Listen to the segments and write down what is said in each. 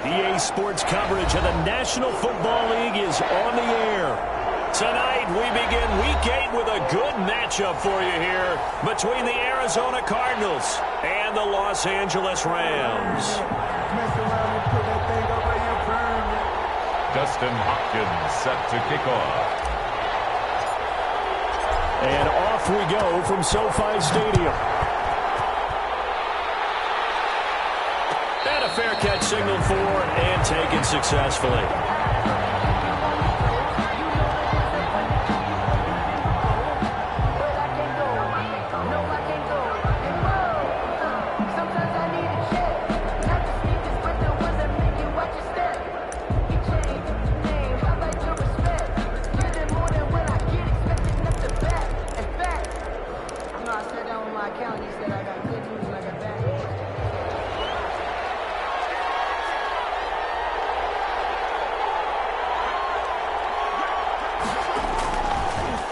EA Sports coverage of the National Football League is on the air. Tonight, we begin Week 8 with a good matchup for you here between the Arizona Cardinals and the Los Angeles Rams. Dustin Hopkins set to kick off. And off we go from SoFi Stadium. And a fair catch signaled for and taken successfully.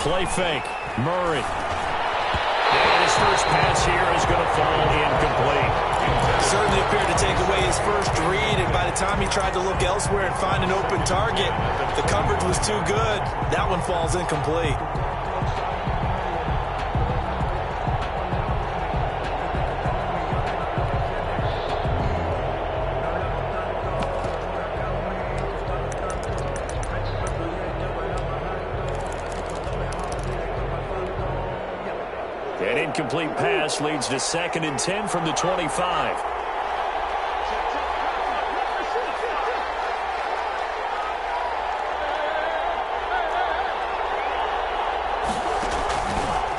Play fake. Murray. And his first pass here is going to fall incomplete. Certainly appeared to take away his first read, and by the time he tried to look elsewhere and find an open target, the coverage was too good. That one falls incomplete. An incomplete pass leads to 2nd and 10 from the 25.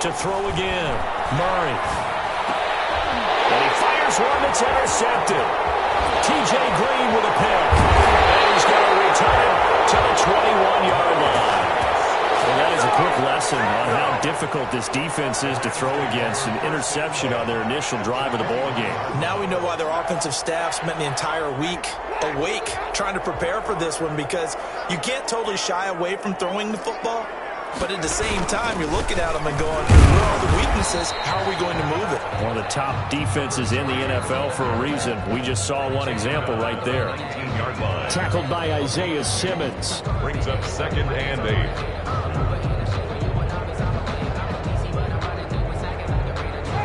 To throw again. Murray. And he fires one that's intercepted. TJ Green with a pick. And he's going to return it to the 21-yard line. Well, that is a quick lesson on how difficult this defense is to throw against. An interception on their initial drive of the ballgame. Now we know why their offensive staff spent the entire week awake trying to prepare for this one, because you can't totally shy away from throwing the football, but at the same time you're looking at them and going, where are the weaknesses? How are we going to move it? One of the top defenses in the NFL for a reason. We just saw one example right there. Tackled by Isaiah Simmons. Brings up 2nd and 8.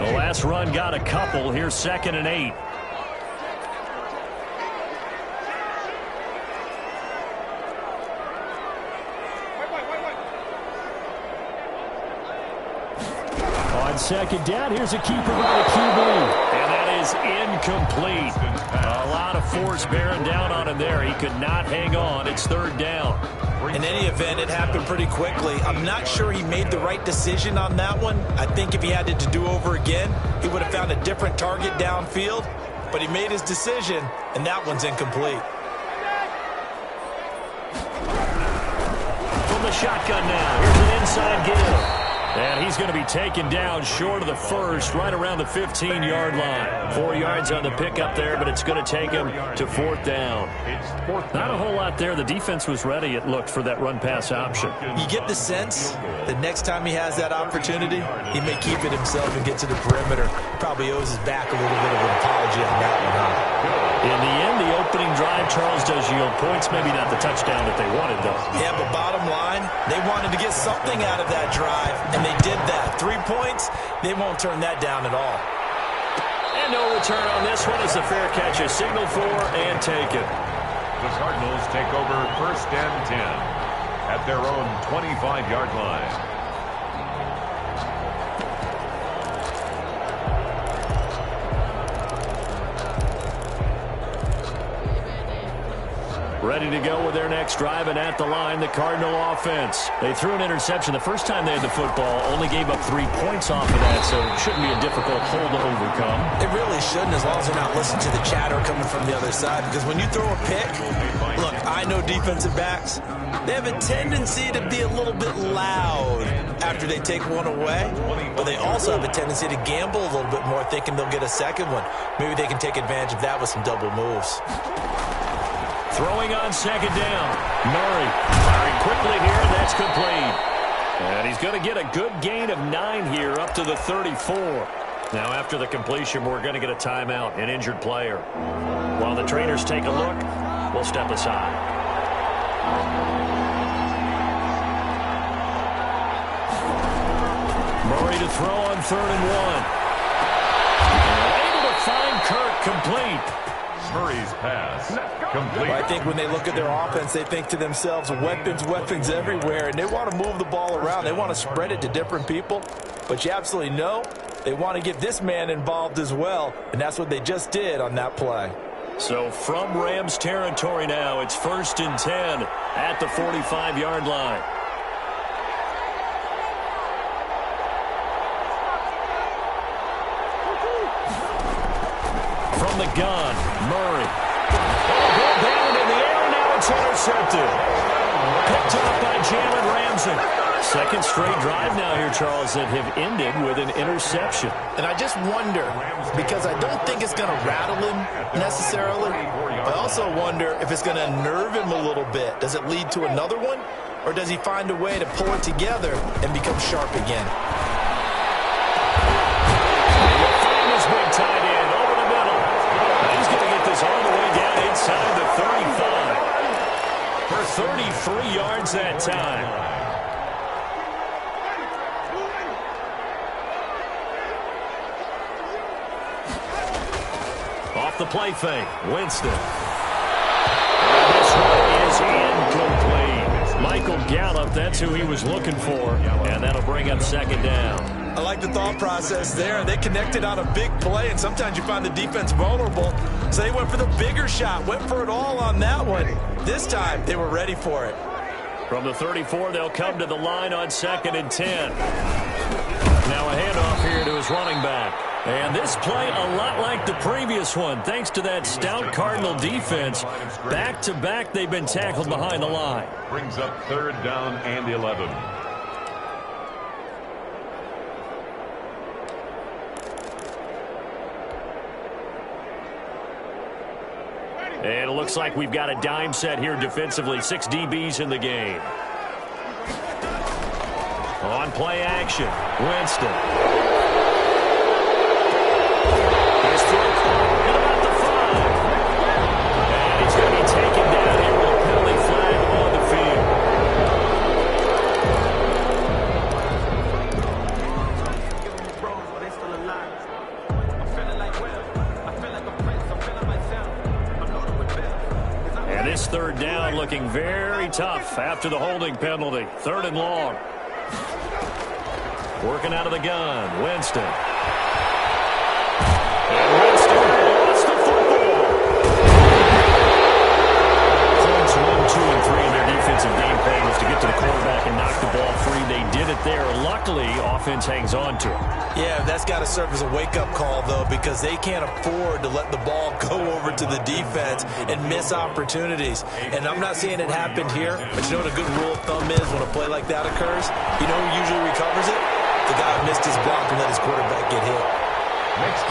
The last run got a couple. Here's 2nd and 8. On 2nd down, here's a keeper by the QB. And that is incomplete. A lot of force bearing down on him there. He could not hang on. It's 3rd down. In any event, it happened pretty quickly. I'm not sure he made the right decision on that one. I think if he had it to do over again, he would have found a different target downfield. But he made his decision, and that one's incomplete. From the shotgun now, here's an inside give. And he's going to be taken down short of the first, right around the 15-yard line. 4 yards on the pickup there, but it's going to take him to 4th down. Not a whole lot there. The defense was ready, it looked, for that run-pass option. You get the sense that next time he has that opportunity, he may keep it himself and get to the perimeter. Probably owes his back a little bit of an apology on that one, huh? In the end, the opening drive, Charles, does yield points. Maybe not the touchdown that they wanted, though. Yeah, but bottom line, they wanted to get something out of that drive, and they did that. 3 points, they won't turn that down at all. And no return on this one as the fair catch is signaled for and taken. The Cardinals take over 1st and 10 at their own 25-yard line. Ready to go with their next drive, and at the line, the Cardinal offense. They threw an interception the first time they had the football, only gave up 3 points off of that, so it shouldn't be a difficult hole to overcome. It really shouldn't, as long as they're not listening to the chatter coming from the other side, because when you throw a pick, look, I know defensive backs, they have a tendency to be a little bit loud after they take one away, but they also have a tendency to gamble a little bit more, thinking they'll get a second one. Maybe they can take advantage of that with some double moves. Throwing on 2nd down. Murray firing quickly here. That's complete. And he's going to get a good gain of 9 here up to the 34. Now after the completion, we're going to get a timeout, an injured player. While the trainers take a look, will step aside. Murray to throw on 3rd and 1. Able to find Kirk complete. Murray's pass complete. Well, I think when they look at their offense, they think to themselves, weapons, weapons everywhere, and they want to move the ball around. They want to spread it to different people, but you absolutely know they want to get this man involved as well, and that's what they just did on that play. So from Rams territory now, it's 1st and 10 at the 45-yard line. From the gun, Murray. Ball down in the air, now it's intercepted. Picked up by Jalen Ramsey. Second straight drive now here, Charles, that have ended with an interception. And I just wonder, because I don't think it's going to rattle him necessarily. I also wonder if it's going to nerve him a little bit. Does it lead to another one? Or does he find a way to pull it together and become sharp again? Famous big tight end over the middle. He's going to get this all the way down inside the 35. For 33 yards that time. Off the play fake, Winston. And this one is incomplete. Michael Gallup, that's who he was looking for, and that'll bring up 2nd down. I like the thought process there. They connected on a big play, and sometimes you find the defense vulnerable. So they went for the bigger shot, went for it all on that one. This time, they were ready for it. From the 34, they'll come to the line on 2nd and 10. Now a handoff here to his running back. And this play a lot like the previous one, thanks to that stout Cardinal defense. Back-to-back, they've been tackled behind the line. Brings up 3rd down and 11. And it looks like we've got a dime set here defensively. 6 DBs in the game. On play action, Winston. He's through at about the 5. And he's going to be taken down here with a penalty flag on the field. And this 3rd down looking very tough after the holding penalty. 3rd and long. Working out of the gun, Winston. And Winston lost the football. Points 1, 2, and 3 in their defensive game plan was to get to the quarterback and knock the ball free. They did it there. Luckily, offense hangs on to it. Yeah, that's got to serve as a wake-up call, though, because they can't afford to let the ball go over to the defense and miss opportunities. And I'm not saying it happened here, but you know what a good rule of thumb is when a play like that occurs? You know who usually recovers it? The guy who missed his block and let his quarterback get hit.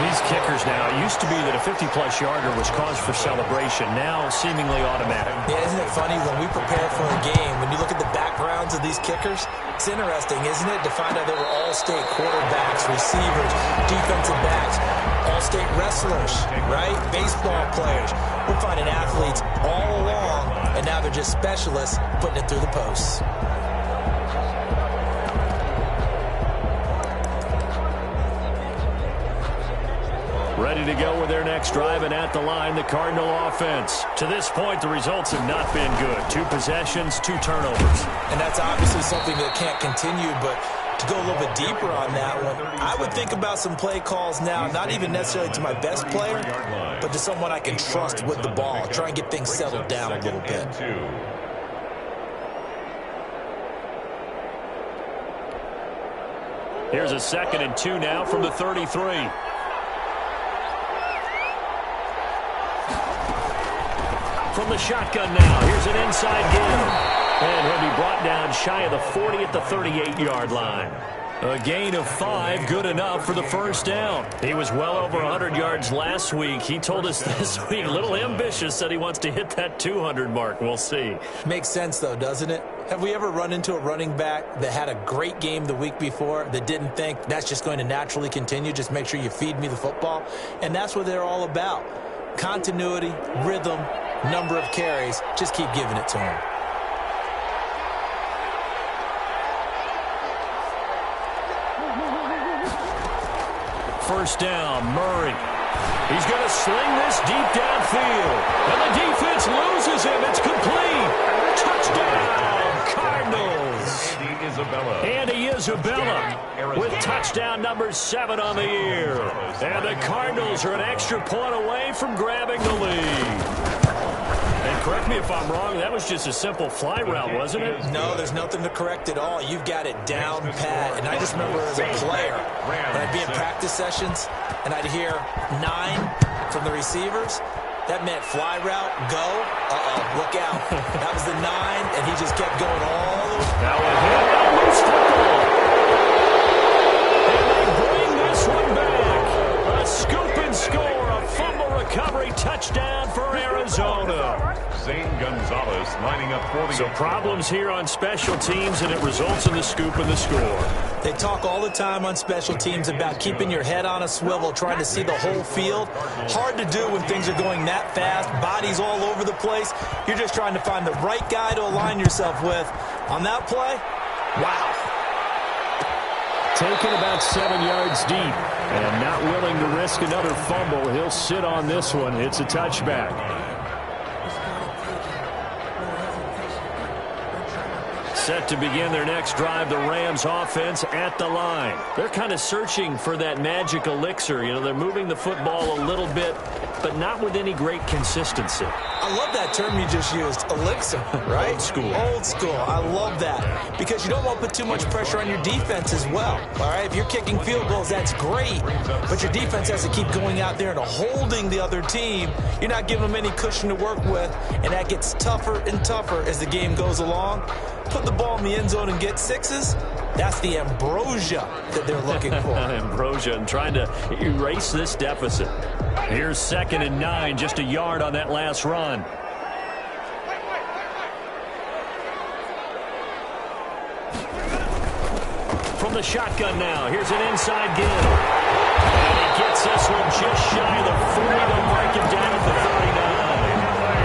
These kickers now, it used to be that a 50-plus yarder was cause for celebration. Now, seemingly automatic. Yeah, isn't it funny when we prepare for a game, when you look at the backgrounds of these kickers, it's interesting, isn't it, to find out they were all-state quarterbacks, receivers, defensive backs, all-state wrestlers, right? Baseball players. We're finding athletes all along, and now they're just specialists putting it through the posts. Ready to go with their next drive, and at the line, the Cardinal offense. To this point, the results have not been good. 2 possessions, 2 turnovers. And that's obviously something that can't continue, but to go a little bit deeper on that one, I would think about some play calls now, not even necessarily to my best player, but to someone I can trust with the ball. Try and get things settled down a little bit. Here's a 2nd and 2 now from the 33. From the shotgun now, here's an inside give. And he'll be brought down shy of the 40 at the 38-yard line. A gain of 5, good enough for the 1st down. He was well over 100 yards last week. He told us this week, a little ambitious, said he wants to hit that 200 mark. We'll see. Makes sense, though, doesn't it? Have we ever run into a running back that had a great game the week before that didn't think that's just going to naturally continue? Just make sure you feed me the football. And that's what they're all about. Continuity, rhythm, number of carries. Just keep giving it to him. First down, Murray. He's going to sling this deep downfield. And the defense loses him. It's complete. Touchdown, Cardinals. Andy Isabella with touchdown number 7 on the year. And the Cardinals are an extra point away from grabbing the lead. And correct me if I'm wrong, that was just a simple fly route, wasn't it? No, there's nothing to correct at all. You've got it down pat. And I just remember as a player, when I'd be in practice sessions, and I'd hear 9 from the receivers, that meant fly route, go, look out. That was the 9, and he just kept going all the way. Now a hit, a loose tackle. And they bring this one back. A scoop and score, a fumble recovery touchdown for Arizona. Zane Gonzalez lining up for the... So problems here on special teams, and it results in the scoop and the score. They talk all the time on special teams about keeping your head on a swivel, trying to see the whole field. Hard to do when things are going that fast, bodies all over the place. You're just trying to find the right guy to align yourself with. On that play, wow. Taken about 7 yards deep and not willing to risk another fumble. He'll sit on this one. It's a touchback. Set to begin their next drive, the Rams offense at the line. They're kind of searching for that magic elixir. You know, they're moving the football a little bit, but not with any great consistency. I love that term you just used, elixir, right? Old school. Old school. I love that because you don't want to put too much pressure on your defense as well, all right? If you're kicking field goals, that's great, but your defense has to keep going out there and holding the other team. You're not giving them any cushion to work with, and that gets tougher and tougher as the game goes along. Put the ball in the end zone and get 6s. That's the ambrosia that they're looking for. Ambrosia and trying to erase this deficit. Here's 2nd and 9, just a yard on that last run. From the shotgun now, here's an inside give. And he gets this one just shy of the 40 to mark him down at the 39.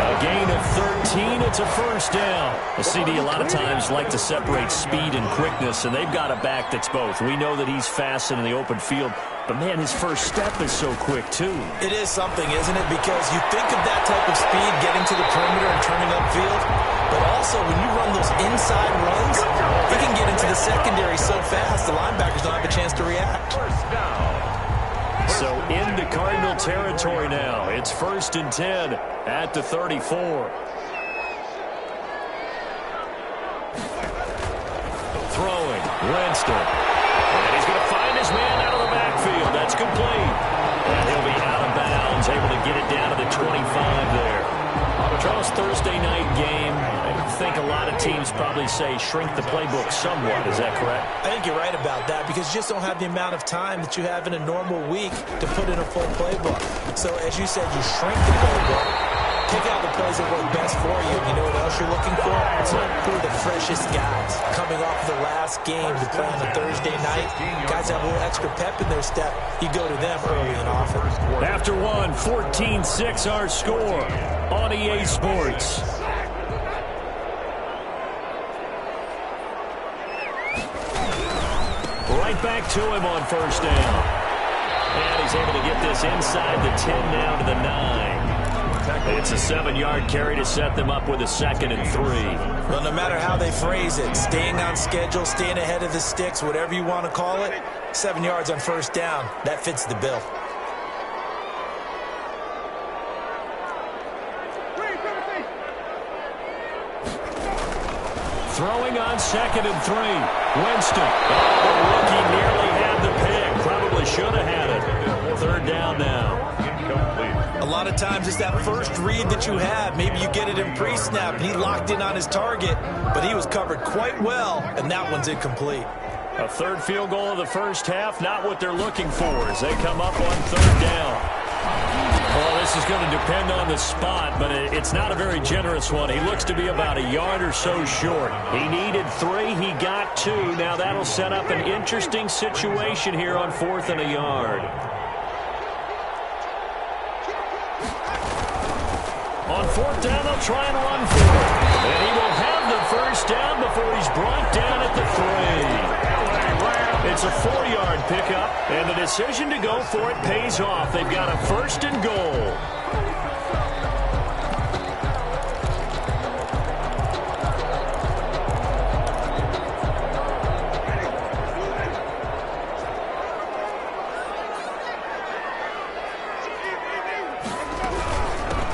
A gain of 13, it's a first down. The CD a lot of times like to separate speed and quickness, and they've got a back that's both. We know that he's fast in the open field, but man, his first step is so quick too. It is something, isn't it? Because you think of that type of speed getting to the perimeter and turning upfield, but also when you run those inside runs, he can get into the secondary so fast the linebackers don't have a chance to react. So into Cardinal territory now. It's 1st and 10 at the 34. Throwing, Winston. And he's going to find his man out of the backfield. That's complete. And he'll be out of bounds, able to get it down to the 25 there. Charles, Thursday night game. I think a lot of teams probably say shrink the playbook somewhat. Is that correct? I think you're right about that because you just don't have the amount of time that you have in a normal week to put in a full playbook. So as you said, you shrink the playbook, pick out the plays that work best for you. You know what else you're looking for? Who are the freshest guys coming off the last game to play on a Thursday night? Guys have a little extra pep in their step. You go to them early and often. After one, 14-6 our score on EA Sports. Right back to him on first down. And he's able to get this inside the 10 down to the 9. It's a 7-yard carry to set them up with a 2nd and 3. Well, no matter how they phrase it, staying on schedule, staying ahead of the sticks, whatever you want to call it, 7 yards on first down, that fits the bill. Throwing on 2nd and 3. Winston. Oh, the rookie nearly had the pick. Probably should have had it. 3rd down now. A lot of times it's that first read that you have. Maybe you get it in pre-snap. He locked in on his target, but he was covered quite well, and that one's incomplete. A 3rd field goal of the first half, not what they're looking for as they come up on 3rd down. Well, this is going to depend on the spot, but it's not a very generous one. He looks to be about a yard or so short. He needed 3. He got 2. Now that'll set up an interesting situation here on 4th and a yard. On fourth down, they'll try and run for it. And he will have the first down before he's brought down at the 3. It's a 4-yard pickup, and the decision to go for it pays off. They've got a first and goal.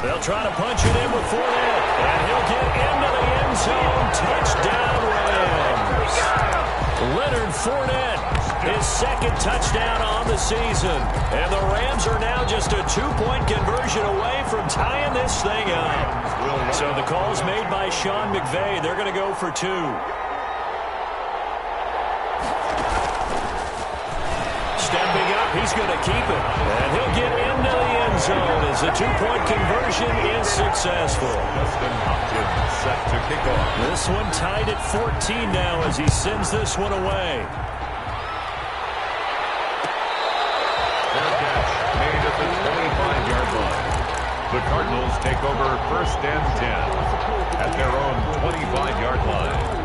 They'll try to punch it in with Fournette, and he'll get into the end zone. Touchdown, Rams. Leonard Fournette, his second touchdown on the season. And the Rams are now just a 2-point conversion away from tying this thing up. So the call's made by Sean McVay. They're going to go for 2. Stepping up, he's going to keep it. And he'll get into the end zone as the 2-point conversion is successful. Justin Hopkins set to kick off. This one tied at 14 now as he sends this one away. Fair catch made at the 25-yard line. The Cardinals take over first and 10 at their own 25-yard line.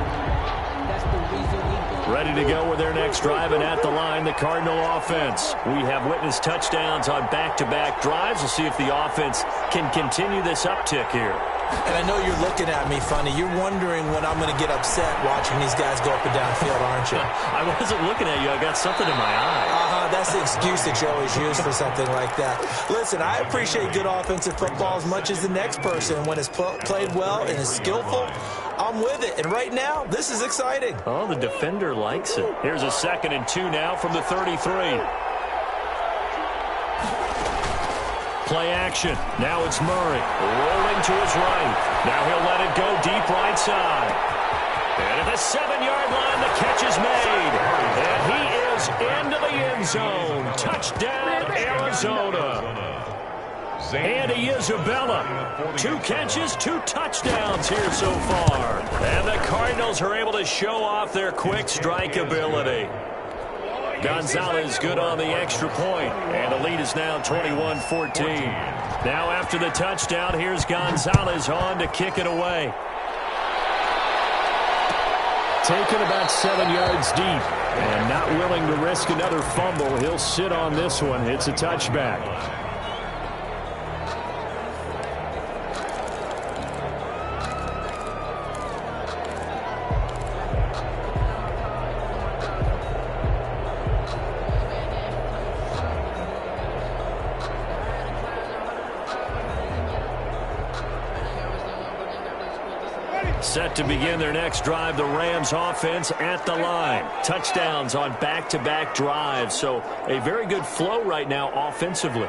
Ready to go with their next drive, and at the line, the Cardinal offense. We have witnessed touchdowns on back-to-back drives. We'll see if the offense can continue this uptick here. And I know you're looking at me funny. You're wondering when I'm going to get upset watching these guys go up and down field, aren't you? I wasn't looking at you. I got something in my eye. That's the excuse that you always use for something like that. Listen, I appreciate good offensive football as much as the next person. When it's played well and is skillful, I'm with it. And right now, this is exciting. Oh, the defender likes it. Here's a 2nd and 2 now from the 33. Play action. Now it's Murray rolling to his right. Now he'll let it go deep right side. And at the 7-yard line, the catch is made. And he is into the end zone. Touchdown, Arizona. Andy Isabella, 2 catches, 2 touchdowns here so far. And the Cardinals are able to show off their quick strike ability. Gonzalez good on the extra point, and the lead is now 21-14. Now after the touchdown, here's Gonzalez on to kick it away. Taken about 7 yards deep, and not willing to risk another fumble. He'll sit on this one. It's a touchback. Set to begin their next drive, the Rams offense at the line. Touchdowns on back-to-back drives, so a very good flow right now offensively.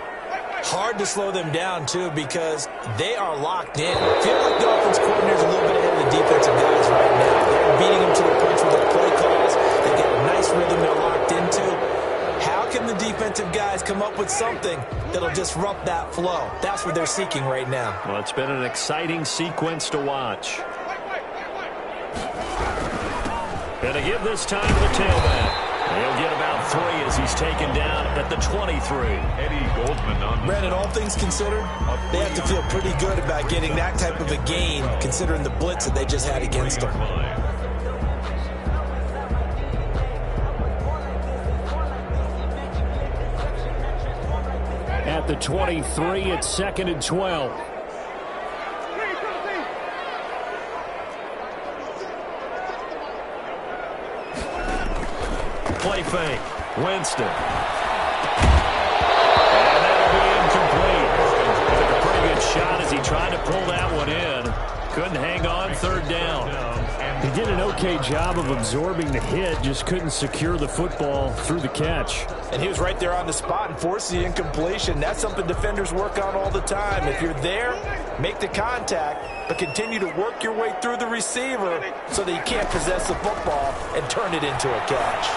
Hard to slow them down, too, because they are locked in. I feel like the offense coordinator's a little bit ahead of the defensive guys right now. They're beating them to the punch with their play calls. They get a nice rhythm they're locked into. How can the defensive guys come up with something that'll disrupt that flow? That's what they're seeking right now. Well, it's been an exciting sequence to watch. Gonna give this time to the tailback. He'll get about 3 as he's taken down at the 23. Eddie Goldman on Brandon, all things considered, they have to feel pretty good about getting that type of a gain, considering the blitz that they just had against them. At the 23, it's 2nd and 12. Play fake. Winston. And that'll be incomplete. Took a pretty good shot as he tried to pull that one in. Couldn't hang on, 3rd down. He did an okay job of absorbing the hit, just couldn't secure the football through the catch. And he was right there on the spot and forced the incompletion. That's something defenders work on all the time. If you're there, make the contact, but continue to work your way through the receiver so that you can't possess the football and turn it into a catch.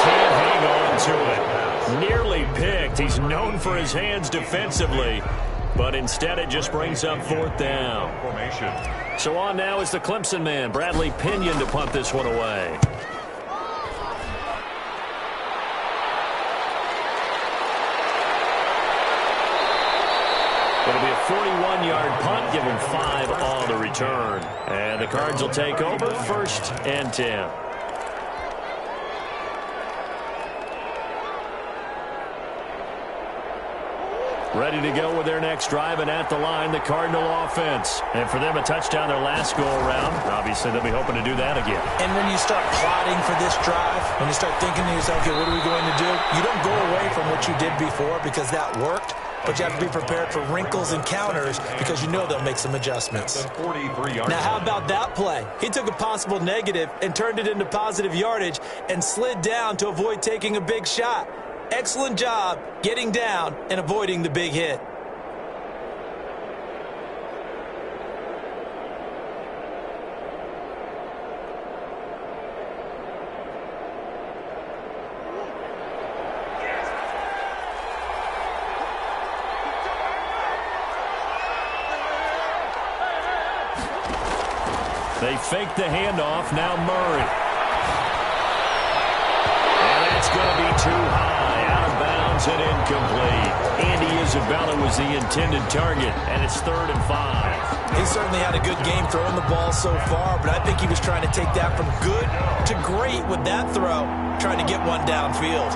Can't hang on to it. Nearly picked. He's known for his hands defensively, but instead it just brings up 4th down. Formation. So on now is the Clemson man, Bradley Pinion, to punt this one away. Going to punt, give them 5 on the return. And the Cards will take over 1st and 10. Ready to go with their next drive, and at the line, the Cardinal offense. And for them, a touchdown their last go-around. Obviously, they'll be hoping to do that again. And when you start plotting for this drive, when you start thinking to yourself, okay, what are we going to do? You don't go away from what you did before because that worked, but you have to be prepared for wrinkles and counters because you know they'll make some adjustments. Now, how about that play? He took a possible negative and turned it into positive yardage and slid down to avoid taking a big shot. Excellent job getting down and avoiding the big hit. They fake the handoff. Now Murray. And that's going to be too high. Out of bounds and incomplete. Andy Isabella was the intended target, and it's 3rd and 5. He certainly had a good game throwing the ball so far, but I think he was trying to take that from good to great with that throw, trying to get one downfield.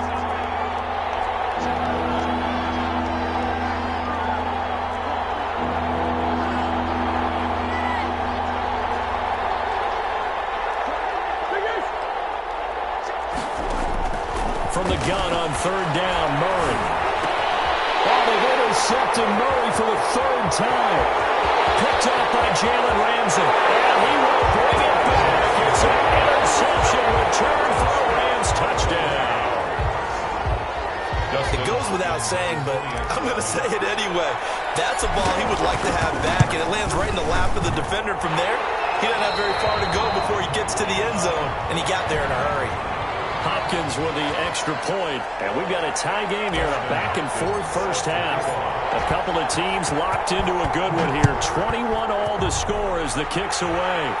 From the gun on 3rd down, Murray. Oh, they've intercepted Murray for the 3rd time. Picked off by Jalen Ramsey. And he will bring it back. It's an interception return for a Rams touchdown. It goes without saying, but I'm going to say it anyway. That's a ball he would like to have back, and it lands right in the lap of the defender from there. He doesn't have very far to go before he gets to the end zone, and he got there in a hurry. Hopkins with the extra point, and we've got a tie game here, a back-and-forth first half. A couple of teams locked into a good one here. 21 all to score as the kick's away.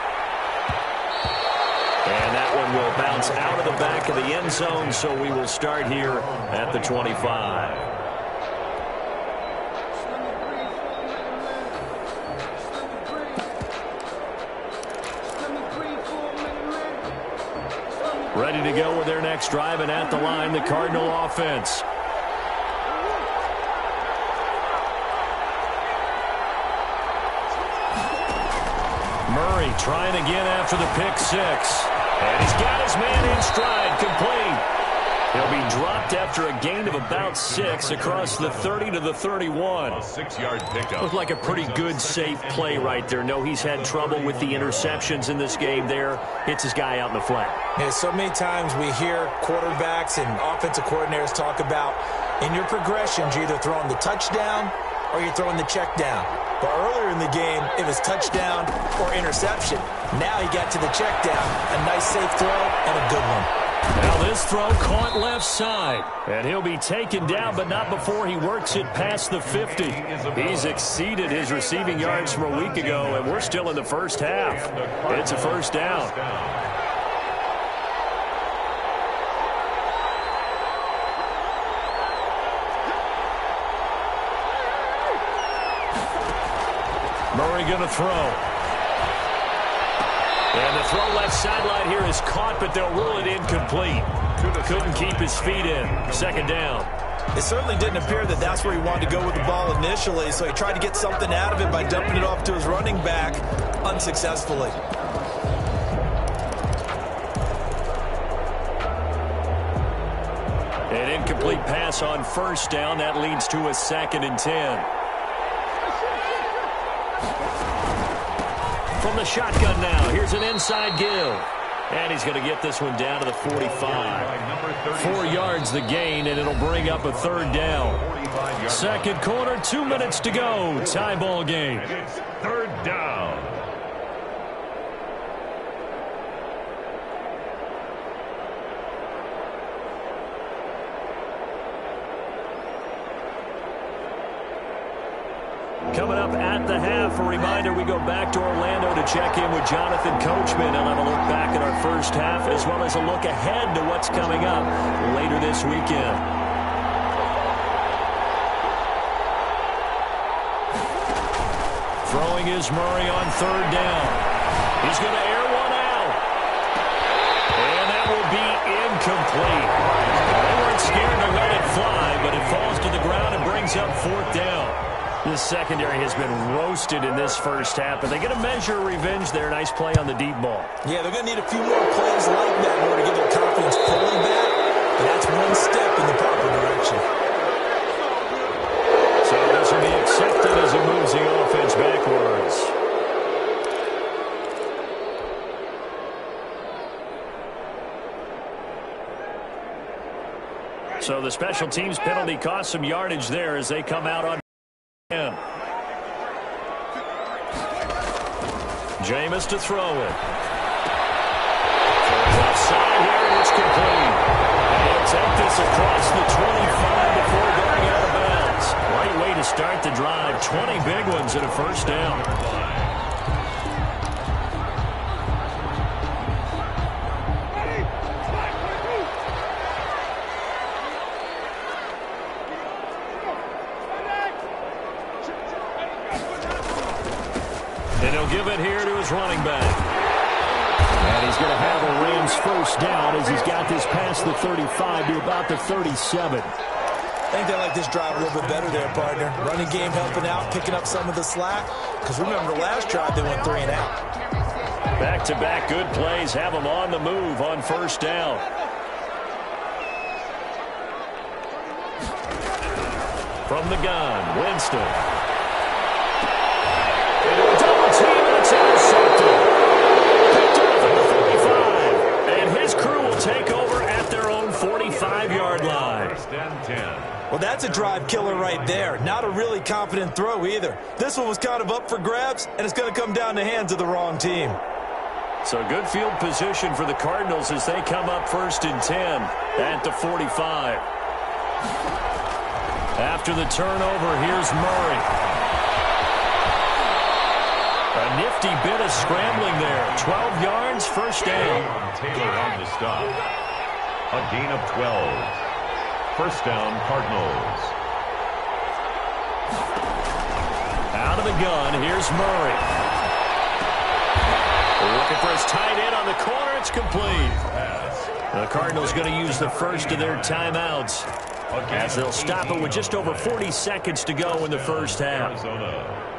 And that one will bounce out of the back of the end zone, so we will start here at the 25. Ready to go with their next drive, and at the line, the Cardinal offense. Murray trying again after the pick 6. And he's got his man in stride, complete. He'll be dropped after a gain of about 6 across the 30 to the 31. A 6-yard pickup. Looked like a pretty good, safe play right there. No, he's had trouble with the interceptions in this game there. Hits his guy out in the flat. Yeah, so many times we hear quarterbacks and offensive coordinators talk about in your progressions, you're either throwing the touchdown or you're throwing the check down. But earlier in the game, it was touchdown or interception. Now he got to the check down. A nice, safe throw and a good one. Now this throw caught left side. And he'll be taken down, but not before he works it past the 50. He's exceeded his receiving yards from a week ago, and we're still in the first half. It's a first down. Murray going to throw. And the throw left sideline here is caught, but they'll rule it incomplete. Couldn't keep his feet in. 2nd down. It certainly didn't appear that that's where he wanted to go with the ball initially, so he tried to get something out of it by dumping it off to his running back unsuccessfully. An incomplete pass on 1st down. That leads to a 2nd and 10. From the shotgun now, here's an inside give. And he's going to get this one down to the 45. 4 yards the gain, and it'll bring up a 3rd down. 2nd quarter, 2 minutes to go. Tie ball game. It's 3rd down. Coming up at the half, a reminder, we go back to Orlando to check in with Jonathan Coachman and have a look back at our first half, as well as a look ahead to what's coming up later this weekend. Throwing is Murray on third down. He's going to air one out. And that will be incomplete. They weren't scared to let it fly, but it falls to the ground and brings up fourth down. This secondary has been roasted in this first half, but they get a measure of revenge there. Nice play on the deep ball. Yeah, they're going to need a few more plays like that in order to get their confidence fully back. But that's one step in the proper direction. So this will be accepted as it moves the offense backwards. So the special teams penalty cost some yardage there as they come out on him. Jameis to throw it. Left side here, and it's complete. He'll take this across the 25 before going out of bounds. Right way to start the drive. 20 big ones and a first down. And he'll give it here to his running back. And he's going to have a Rams first down as he's got this past the 35 to about the 37. I think they like this drive a little bit better there, partner. Running game helping out, picking up some of the slack. Because remember, the last drive they went 3 and out. Back-to-back good plays have them on the move on first down. From the gun, Winston. Double team, and it's intercepted. Picked off at the 45. And his crew will take over at their own 45-yard line. First and 10. Well, that's a drive killer right there. Not a really confident throw either. This one was kind of up for grabs, and it's going to come down the hands of the wrong team. So good field position for the Cardinals as they come up first and 10 at the 45. After the turnover, here's Murray. A nifty bit of scrambling there. 12 yards, first down. Taylor on the stop. A gain of 12. First down, Cardinals. Out of the gun, here's Murray. Looking for his tight end on the corner. It's complete. The Cardinals going to use the first of their timeouts as they'll stop it with just over 40 seconds to go in the first half. Arizona.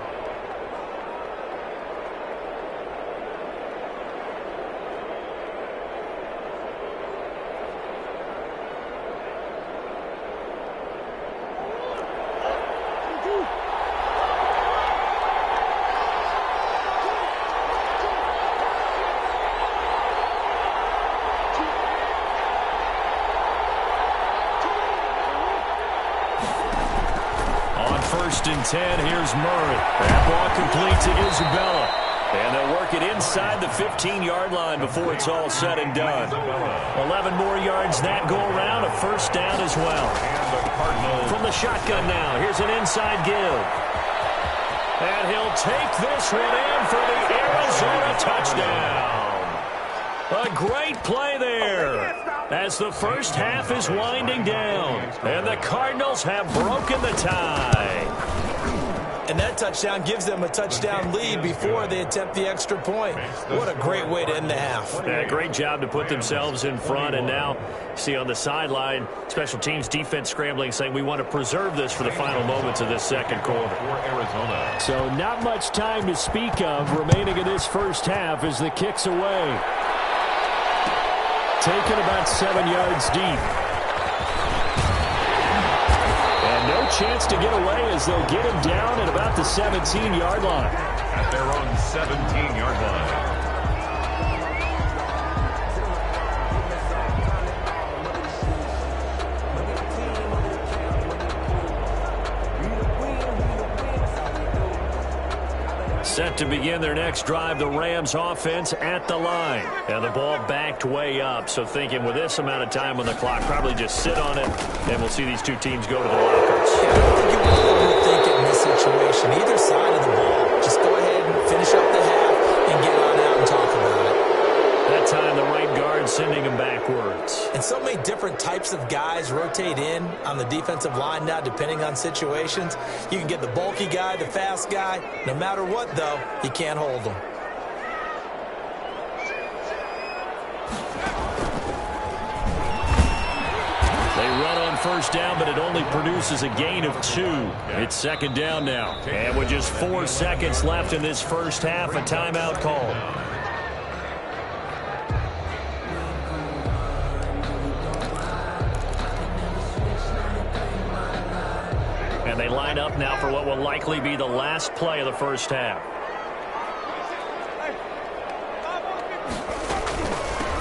First and 10, here's Murray. That ball complete to Isabella. And they'll work it inside the 15-yard line before it's all said and done. 11 more yards that go around, a first down as well. From the shotgun now, here's an inside give. And he'll take this one in for the Arizona touchdown. A great play there as the first half is winding down. And the Cardinals have broken the tie. And that touchdown gives them a touchdown lead before they attempt the extra point. What a great way to end the half. Yeah, great job to put themselves in front. And now, see on the sideline, special teams defense scrambling, saying we want to preserve this for the final moments of this second quarter. Arizona. So not much time to speak of remaining in this first half as the kick's away. Taken about 7 yards deep. And no chance to get away as they'll get him down at about the 17-yard line. At their own 17-yard line. Set to begin their next drive, the Rams offense at the line. And the ball backed way up, so thinking with this amount of time on the clock, probably just sit on it, and we'll see these two teams go to the lockers. Yeah, I don't think you really overthink it in this situation. Either side of the ball, just go ahead and finish up the half and get on out and talk about it. That time the right guard and sending him backwards. And so many different types of guys rotate in on the defensive line now, depending on situations. You can get the bulky guy, the fast guy. No matter what, though, you can't hold them. They run on first down, but it only produces a gain of 2. It's second down now. And with just 4 seconds left in this first half, a timeout call. And they line up now for what will likely be the last play of the first half.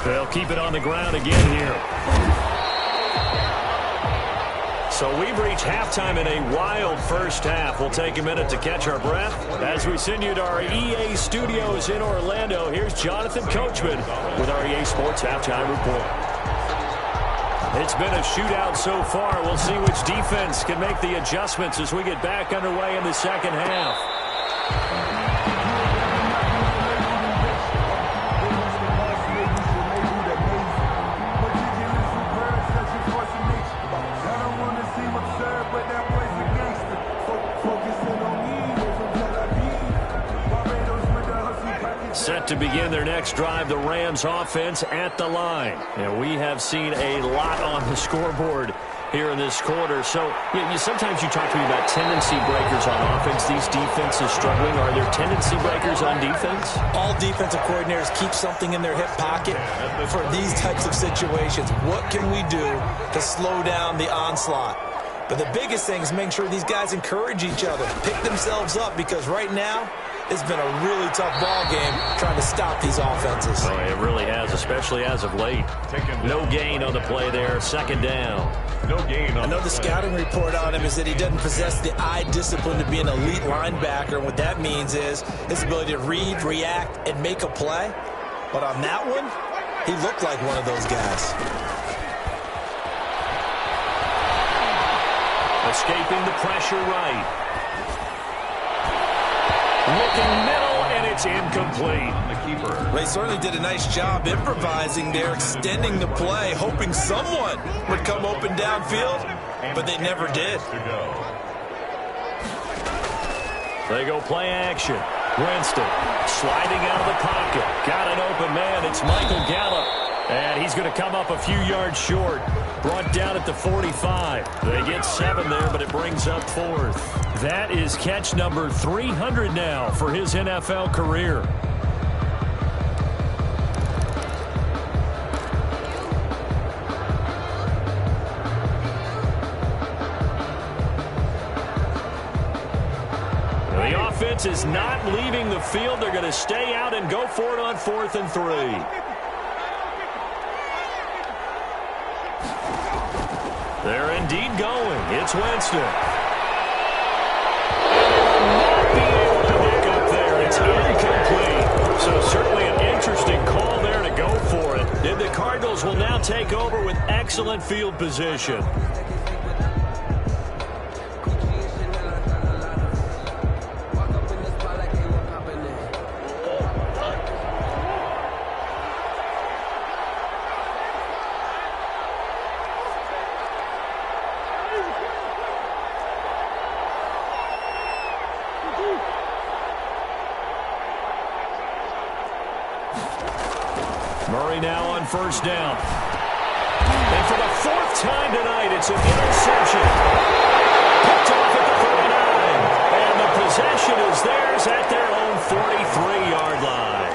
They'll keep it on the ground again here. So we've reached halftime in a wild first half. We'll take a minute to catch our breath. As we send you to our EA studios in Orlando, here's Jonathan Coachman with our EA Sports Halftime Report. It's been a shootout so far. We'll see which defense can make the adjustments as we get back underway in the second half. Set to begin their next drive, the Rams offense at the line. And we have seen a lot on the scoreboard here in this quarter. So sometimes you talk to me about tendency breakers on offense. These defenses struggling. Are there tendency breakers on defense? All defensive coordinators keep something in their hip pocket for these types of situations. What can we do to slow down the onslaught? But the biggest thing is making sure these guys encourage each other, pick themselves up, because right now it's been a really tough ball game trying to stop these offenses. Oh, it really has, especially as of late. No gain on the play there, second down. No gain on I know the scouting report on him is that he doesn't possess the eye discipline to be an elite linebacker. And what that means is his ability to read, react, and make a play. But on that one, he looked like one of those guys. Escaping the pressure right. Looking middle, and it's incomplete. the keeper. They certainly did a nice job improvising there, extending the play, hoping someone would come open downfield, but they never did. They go play action. Winston sliding out of the pocket. Got an open man. It's Michael Gallup. And he's going to come up a few yards short. Brought down at the 45. They get 7 there, but it brings up 4th. That is catch number 300 now for his NFL career. The offense is not leaving the field. They're going to stay out and go for it on 4th and 3. They're indeed going. It's Winston. Not be able to pick up there. It's incomplete. So certainly an interesting call there to go for it. And the Cardinals will now take over with excellent field position. Murray now on first down. And for the 4th time tonight, it's an interception. Picked off at the 49. And the possession is theirs at their own 43-yard line.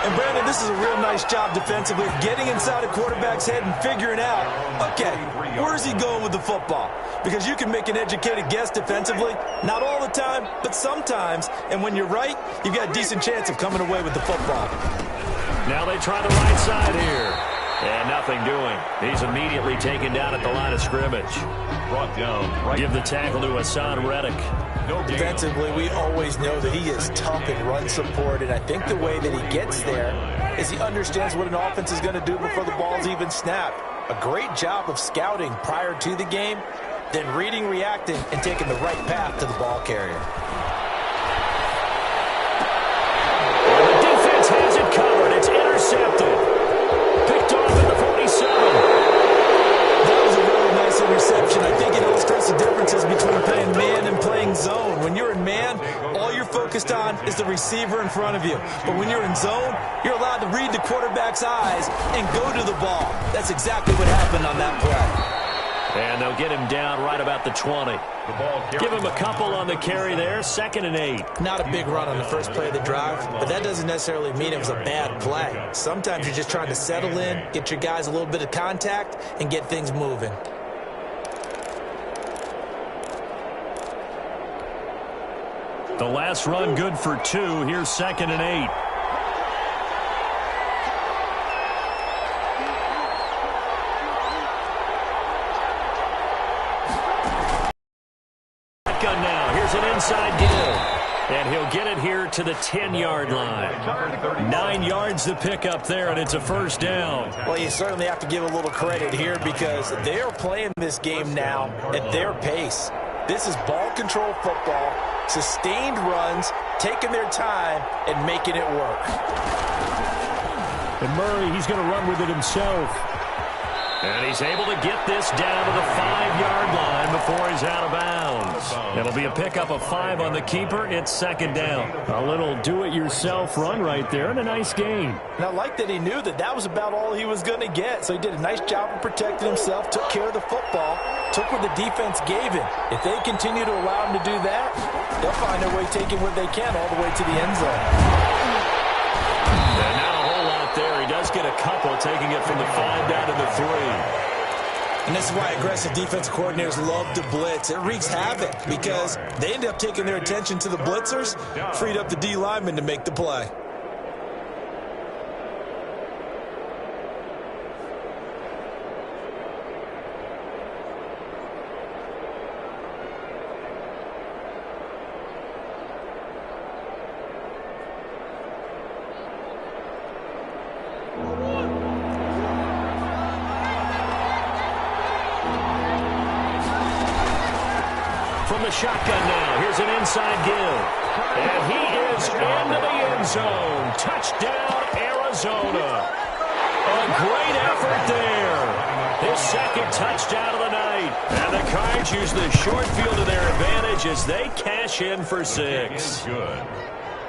And Brandon, this is a real nice job defensively, getting inside a quarterback's head and figuring out, okay, where's he going with the football? Because you can make an educated guess defensively, not all the time, but sometimes. And when you're right, you've got a decent chance of coming away with the football. Now they try the right side here. And nothing doing. He's immediately taken down at the line of scrimmage. Brought down. Right. Give the tackle to Hassan Reddick. Defensively, we always know that he is tough in run support, and I think the way that he gets there is he understands what an offense is going to do before the ball's even snapped. A great job of scouting prior to the game, then reading, reacting, and taking the right path to the ball carrier. The defense has it covered. It's intercepted. is the receiver in front of you. But when you're in zone, you're allowed to read the quarterback's eyes and go to the ball. That's exactly what happened on that play. And they'll get him down right about the 20. Give him a couple on the carry there, 2nd and 8. Not a big run on the first play of the drive, but that doesn't necessarily mean it was a bad play. Sometimes you're just trying to settle in, get your guys a little bit of contact, and get things moving. The last run good for 2. Here's 2nd and 8. Gun now. Here's an inside give. And he'll get it here to the 10-yard line. 9 yards to pick up there, and it's a first down. Well, you certainly have to give a little credit here because they're playing this game now at their pace. This is ball control football, sustained runs, taking their time, and making it work. And Murray, he's going to run with it himself. And he's able to get this down to the 5-yard line before he's out of bounds. It'll be a pickup of 5 on the keeper. It's 2nd down. A little do-it-yourself run right there and a nice gain. And I like that he knew that that was about all he was going to get. So he did a nice job of protecting himself, took care of the football, took what the defense gave him. If they continue to allow him to do that, they'll find their way taking what they can all the way to the end zone. And not a whole lot there. He does get a couple, taking it from the 5 down to the 3. And this is why aggressive defensive coordinators love to blitz. It wreaks havoc because they end up taking their attention to the blitzers, freed up the D lineman to make the play. From the shotgun now, here's an inside give. And he is into the end zone. Touchdown, Arizona. A great effort there. His 2nd touchdown of the night. And the Cards use the short field to their advantage as they cash in for 6. Good.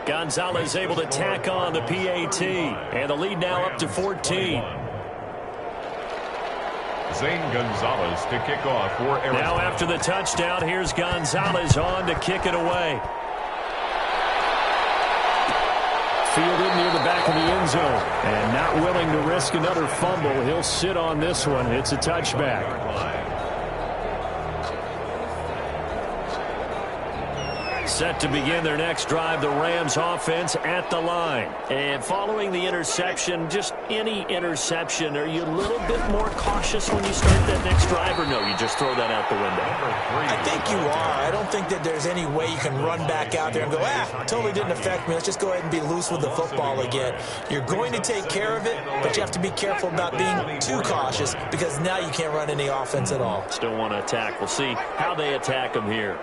Gonzalez able to tack on the PAT. And the lead now up to 14. Zane Gonzalez to kick off for Arizona. Now after the touchdown, here's Gonzalez on to kick it away. Fielded near the back of the end zone. And not willing to risk another fumble. He'll sit on this one. It's a touchback. Set to begin their next drive, the Rams offense at the line. And following the interception, just any interception, are you a little bit more cautious when you start that next drive, or no, you just throw that out the window? I think you are. I don't think that there's any way you can run back out there and go, totally didn't affect me. Let's just go ahead and be loose with the football again. You're going to take care of it, but you have to be careful about being too cautious because now you can't run any offense at all. Still want to attack. We'll see how they attack them here.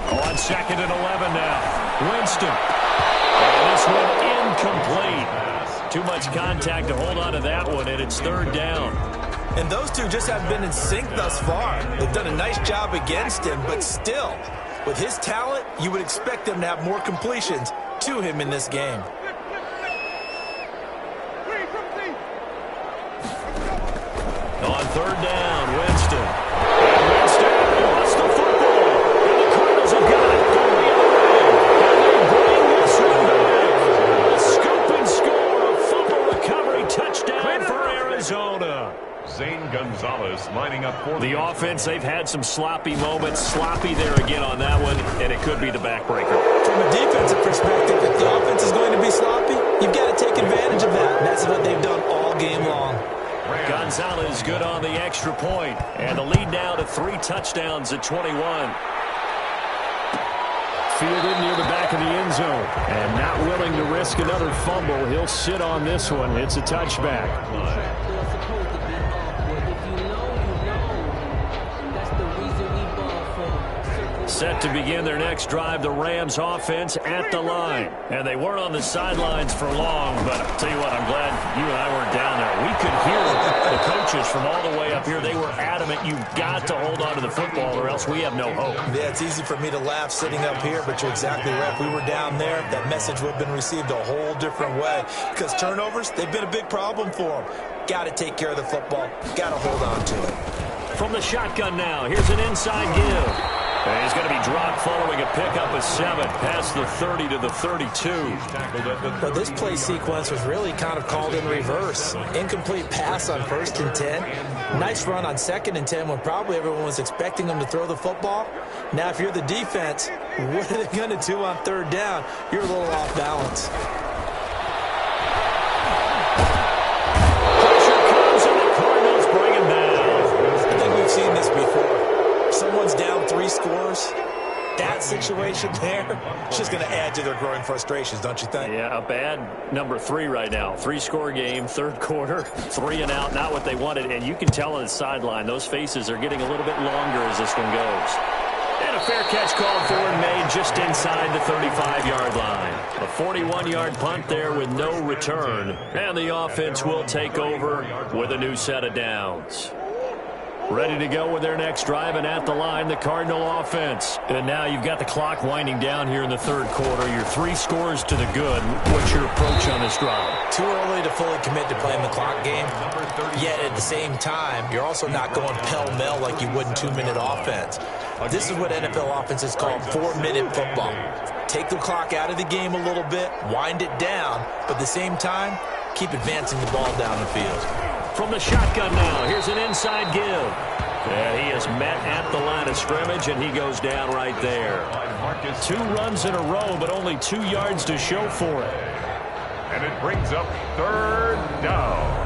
On 2nd and 11 now. Winston. And this one incomplete. Too much contact to hold on to that one, and it's 3rd down. And those two just have been in sync thus far. They've done a nice job against him, but still, with his talent, you would expect them to have more completions to him in this game. On 3rd down, Winston. And Winston lost the football. And the Cardinals have got it going the other way. And they bring this one back. A scoop and score. A fumble recovery touchdown for Arizona. Zane Gonzalez lining up for the offense. They've had some sloppy moments. Sloppy there again on that one, and it could be the backbreaker. From a defensive perspective, if the offense is going to be sloppy, you've got to take advantage of that. And that's what they've done all game long. Gonzalez good on the extra point. And the lead now to 3 touchdowns at 21. Fielded near the back of the end zone. And not willing to risk another fumble. He'll sit on this one. It's a touchback. Set to begin their next drive, the Rams offense at the line. And they weren't on the sidelines for long, but I'll tell you what, I'm glad you and I weren't down there. We could hear the coaches from all the way up here. They were adamant, you've got to hold on to the football or else we have no hope. Yeah, it's easy for me to laugh sitting up here, but you're exactly right. If we were down there, that message would have been received a whole different way. Because turnovers, they've been a big problem for them. Got to take care of the football. Got to hold on to it. From the shotgun now, here's an inside give. And he's going to be dropped following a pickup of 7 past the 30 to the 32. Well, this play sequence was really kind of called in reverse. Incomplete pass on 1st and 10. Nice run on 2nd and 10 when probably everyone was expecting him to throw the football. Now, if you're the defense, what are they going to do on 3rd down? You're a little off balance. Pressure comes and the Cardinals bring him down. I think we've seen this before. Someone's down 3 scores. That situation there is just going to add to their growing frustrations, don't you think? Yeah, a bad number 3 right now. 3-score game, 3rd quarter, 3 and out, not what they wanted. And you can tell on the sideline, those faces are getting a little bit longer as this one goes. And a fair catch called for and made just inside the 35-yard line. A 41-yard punt there with no return. And the offense will take over with a new set of downs. Ready to go with their next drive, and at the line, the Cardinal offense. And now you've got the clock winding down here in the 3rd quarter. You're 3 scores to the good. What's your approach on this drive? Too early to fully commit to playing the clock game. Yet at the same time, you're also not going pell-mell like you would in 2-minute offense. This is what NFL offenses call 4-minute football. Take the clock out of the game a little bit, wind it down, but at the same time, keep advancing the ball down the field. From the shotgun now, here's an inside give. And he is met at the line of scrimmage, and he goes down right there. 2 runs in a row, but only 2 yards to show for it. And it brings up 3rd down.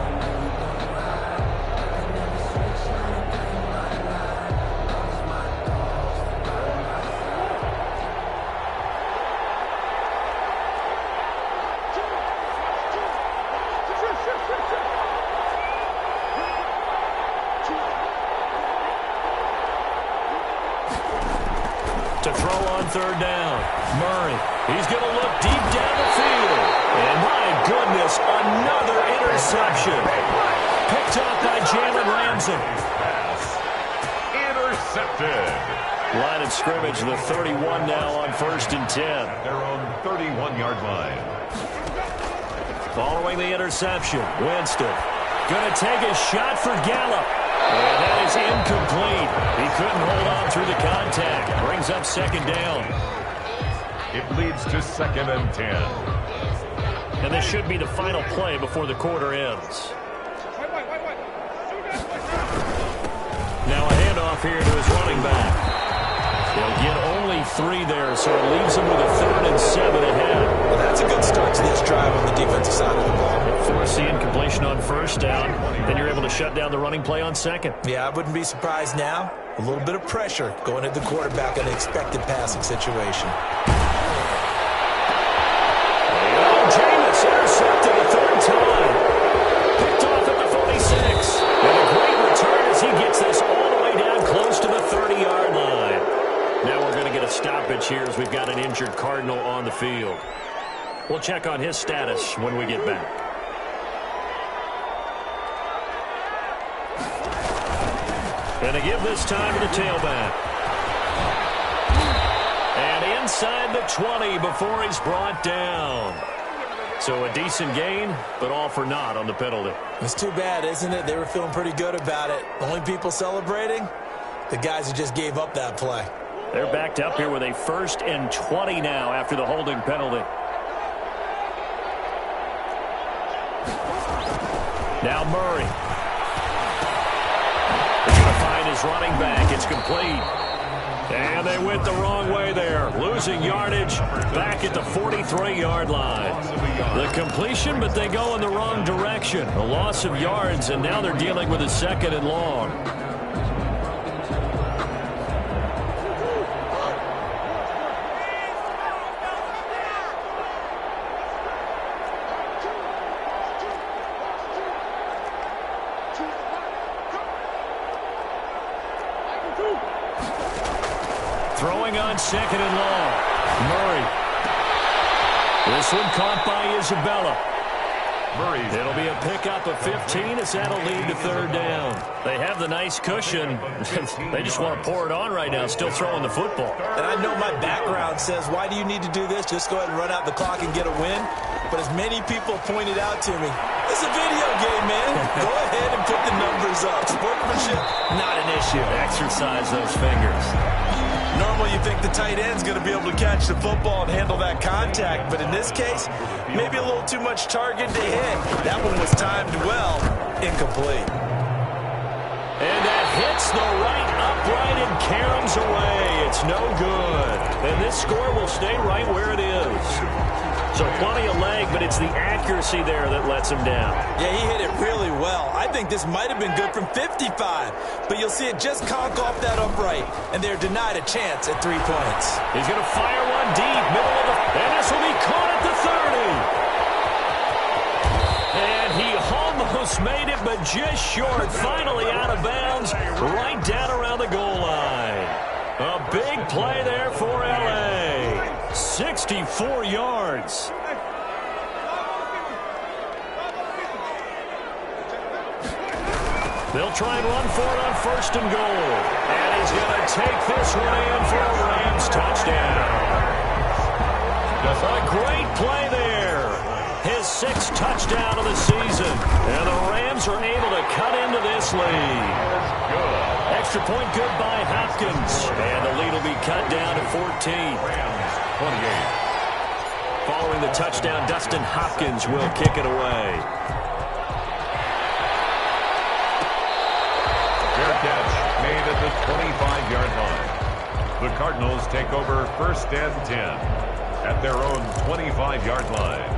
To throw on 3rd down. Murray, he's going to look deep down the field. And my goodness, another interception. Picked off by Jalen Ramsey. Intercepted. Line of scrimmage, the 31 now on 1st and 10. Their own 31-yard line. Following the interception, Winston going to take a shot for Gallup. And that is incomplete. He couldn't hold on through the contact. Brings up 2nd down. It leads to 2nd and 10. And this should be the final play before the quarter ends. Now a handoff here to his running back. He'll get only 3 there, so it leaves him with a 3rd and 7 ahead. Well, that's a good start to this drive on the defensive side of the ball. Force the incompletion on 1st down, then you're able to shut down the running play on 2nd. Yeah, I wouldn't be surprised now. A little bit of pressure going at the quarterback in an expected passing situation. Jameis intercepted the 3rd time. Picked off at the 46. And a great return as he gets this all the way down close to the 30-yard line. Now we're going to get a stoppage here as we've got an injured Cardinal on the field. We'll check on his status when we get back. And a give this time to the tailback. And inside the 20 before he's brought down. So a decent gain, but all for naught on the penalty. It's too bad, isn't it? They were feeling pretty good about it. The only people celebrating, the guys who just gave up that play. They're backed up here with a 1st and 20 now after the holding penalty. Now Murray. He's going to find his running back. It's complete. And they went the wrong way there. Losing yardage back at the 43-yard line. The completion, but they go in the wrong direction. A loss of yards, and now they're dealing with a 2nd and long. Throwing on 2nd and long. Murray. This one caught by Isabella. It'll be a pickup of 15 as that'll lead to third down. They have the nice cushion. They just want to pour it on right now, still throwing the football. And I know my background says, why do you need to do this? Just go ahead and run out the clock and get a win. But as many people pointed out to me, it's a video game, man. Go ahead and put the numbers up. Sportsmanship, not an issue. Exercise those fingers. Normally you think the tight end's going to be able to catch the football and handle that contact, but in this case, maybe a little too much target to hit. That one was timed well, incomplete. And that hits the right upright and caroms away. It's no good. And this score will stay right where it is. So plenty of leg, but it's the accuracy there that lets him down. Yeah, he hit it really well. I think this might have been good from 55, but you'll see it just conk off that upright, and they're denied a chance at 3 points. He's going to fire one deep, middle of the... And this will be caught at the 30. And he almost made it, but just short. Finally out of bounds, right down around the goal line. A big play there for L.A. 64 yards. They'll try and run for it on first and goal. And he's going to take this one in for a Rams touchdown. A great play there. His 6th touchdown of the season. And the Rams are able to cut into this lead. Extra point good by Hopkins. And the lead will be cut down to 14. 28. Following the touchdown, Dustin Hopkins will kick it away. Fair catch made at the 25-yard line. The Cardinals take over first and 10 at their own 25-yard line.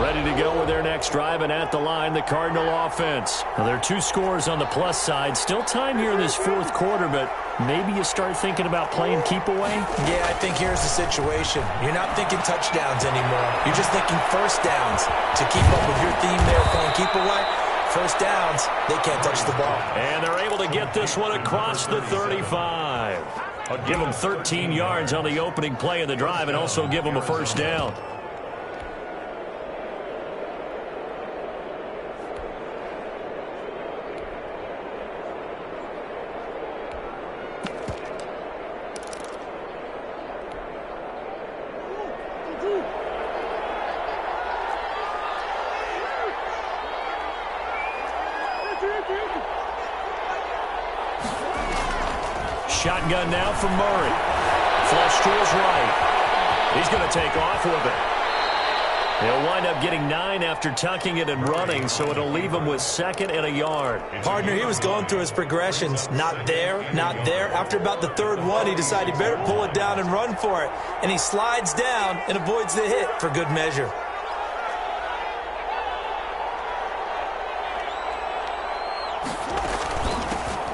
Ready to go with their next drive, and at the line, the Cardinal offense. Now, there are 2 scores on the plus side. Still time here in this 4th quarter, but maybe you start thinking about playing keep away? Yeah, I think here's the situation. You're not thinking touchdowns anymore. You're just thinking first downs. To keep up with your theme there, playing keep away, first downs, they can't touch the ball. And they're able to get this one across the 35. I'll give them 13 yards on the opening play of the drive and also give them a first down. Shotgun now from Murray. Flush to his right. He's going to take off with it. He'll wind up getting 9 after tucking it and running, so it'll leave him with 2nd and a yard. Partner, he was going through his progressions. Not there, not there. After about the 3rd one, he decided he better pull it down and run for it. And he slides down and avoids the hit for good measure.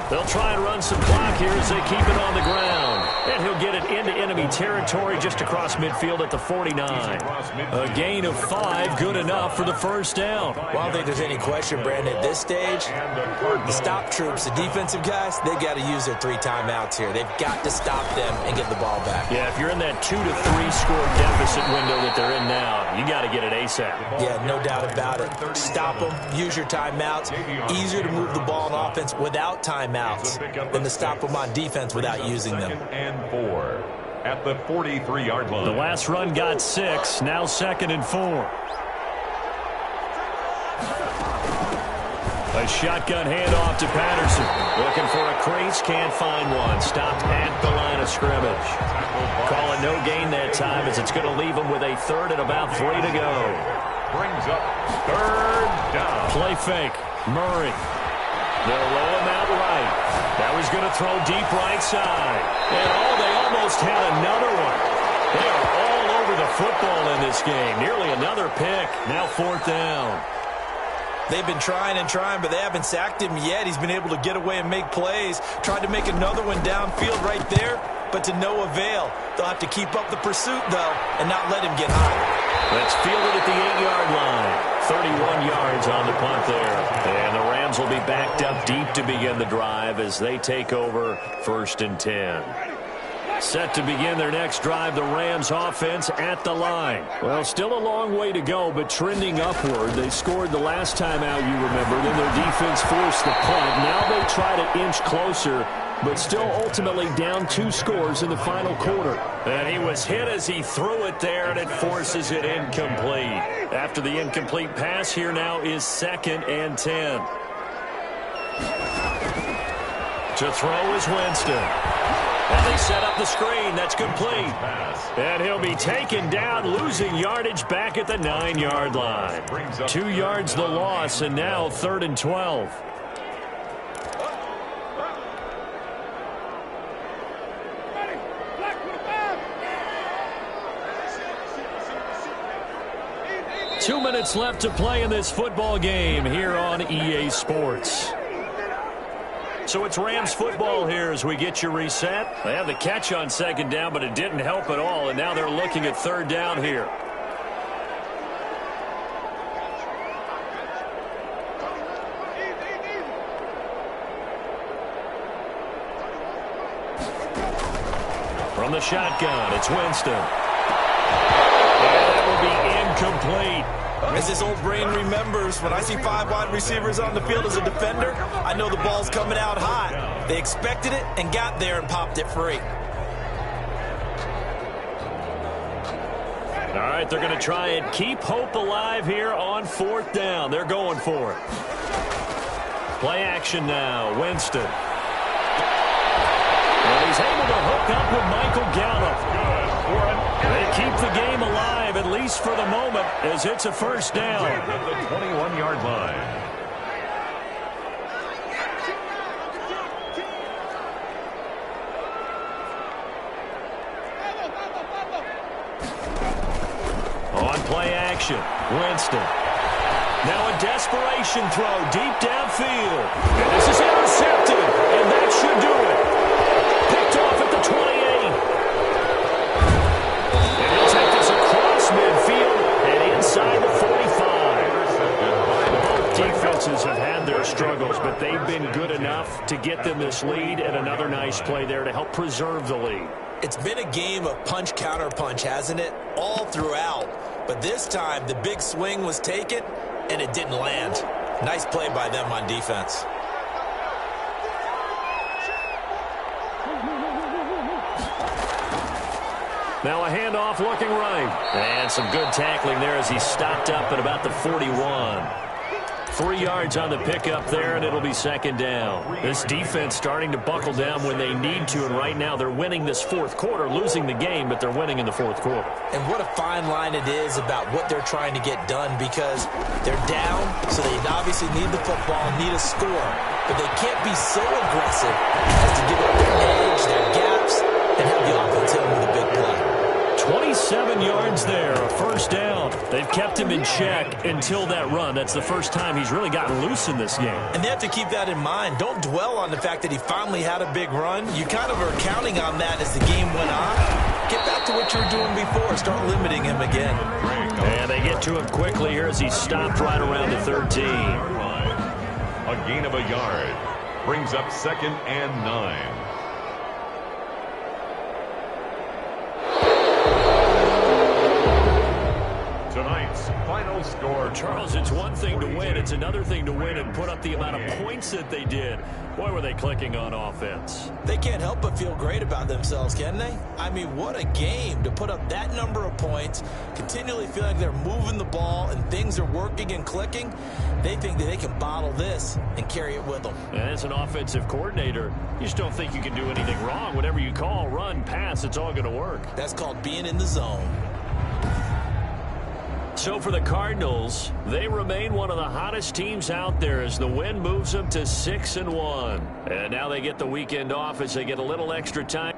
They'll try and run some clock here as they keep it on the ground. And he'll get it into enemy territory just across midfield at the 49. A gain of 5, good enough for the first down. Well, I don't think there's any question, Brandon, at this stage, the stop troops, the defensive guys, they've got to use their 3 timeouts here. They've got to stop them and get the ball back. Yeah, if you're in that 2 to 3 score deficit window that they're in now, you got to get it ASAP. Yeah, no doubt about it. Stop them, use your timeouts. Easier to move the ball on offense without timeouts than to stop them on defense without using them. And 4 at the 43-yard line. The last run got 6, now 2nd and 4. A shotgun handoff to Patterson. Looking for a crease, can't find one. Stopped at the line of scrimmage. Call it no gain that time as it's going to leave him with a 3rd and about 3 to go. Brings up 3rd down. Play fake. Murray. They'll roll him out right. That was going to throw deep right side. And they almost had another one. They are all over the football in this game. Nearly another pick. Now 4th down. They've been trying and trying, but they haven't sacked him yet. He's been able to get away and make plays. Tried to make another one downfield right there, but to no avail. They'll have to keep up the pursuit, though, and not let him get high. Let's field it at the 8-yard line. 31 yards on the punt there. And the Rams Rams will be backed up deep to begin the drive as they take over 1st and 10. Set to begin their next drive, the Rams offense at the line. Well, still a long way to go, but trending upward. They scored the last time out, you remember. Then their defense forced the punt. Now they try to inch closer, but still ultimately down 2 scores in the final quarter. And he was hit as he threw it there, and it forces it incomplete. After the incomplete pass, here now is 2nd and 10. To throw is Winston. And they set up the screen. That's complete. And he'll be taken down, losing yardage back at the 9-yard line. 2 yards the loss, and now 3rd and 12. Two minutes left to play in this football game here on EA Sports. So it's Rams football here as we get you reset. They have the catch on 2nd down, but it didn't help at all, and now they're looking at 3rd down here. From the shotgun, it's Winston. And that will be incomplete. As this old brain remembers, when I see 5 wide receivers on the field as a defender, I know the ball's coming out high. They expected it and got there and popped it free. All right, they're going to try and keep hope alive here on 4th down. They're going for it. Play action now, Winston. And he's able to hook up with Michael Gallup. They keep the game alive, at least for the moment, as it's a 1st down. At the 21-yard line. On play action, Winston. Now a desperation throw deep downfield. And this is intercepted, and that should do it. Picked off at the 28. And he'll take this across midfield and inside the 45. Both defenses have had their struggles, but they've been good enough to get them this lead, and another nice play there to help preserve the lead. It's been a game of punch-counter-punch, hasn't it? All throughout. But this time, the big swing was taken, and it didn't land. Nice play by them on defense. Now a handoff looking right. And some good tackling there as he stopped up at about the 41. 3 yards on the pickup there, and it'll be 2nd down. This defense starting to buckle down when they need to, and right now they're winning this 4th quarter, losing the game, but they're winning in the 4th quarter. And what a fine line it is about what they're trying to get done, because they're down, so they obviously need the football, need a score, but they can't be so aggressive as to give up their edge, their gaps, and have the offense hit them with a big play. 27 yards there, a 1st down. They've kept him in check until that run. That's the first time he's really gotten loose in this game. And they have to keep that in mind. Don't dwell on the fact that he finally had a big run. You kind of are counting on that as the game went on. Get back to what you were doing before. Start limiting him again. And they get to him quickly here as he stopped right around the 13. A gain of a yard. Brings up 2nd and 9. Tonight's final score. Charles, it's one thing to win. It's another thing to win and put up the amount of points that they did. Boy, were they clicking on offense. They can't help but feel great about themselves, can they? I mean, what a game to put up that number of points, continually feel like they're moving the ball and things are working and clicking. They think that they can bottle this and carry it with them. And as an offensive coordinator, you just don't think you can do anything wrong. Whatever you call, run, pass, it's all going to work. That's called being in the zone. So for the Cardinals, they remain one of the hottest teams out there as the win moves them to 6-1. And now they get the weekend off as they get a little extra time.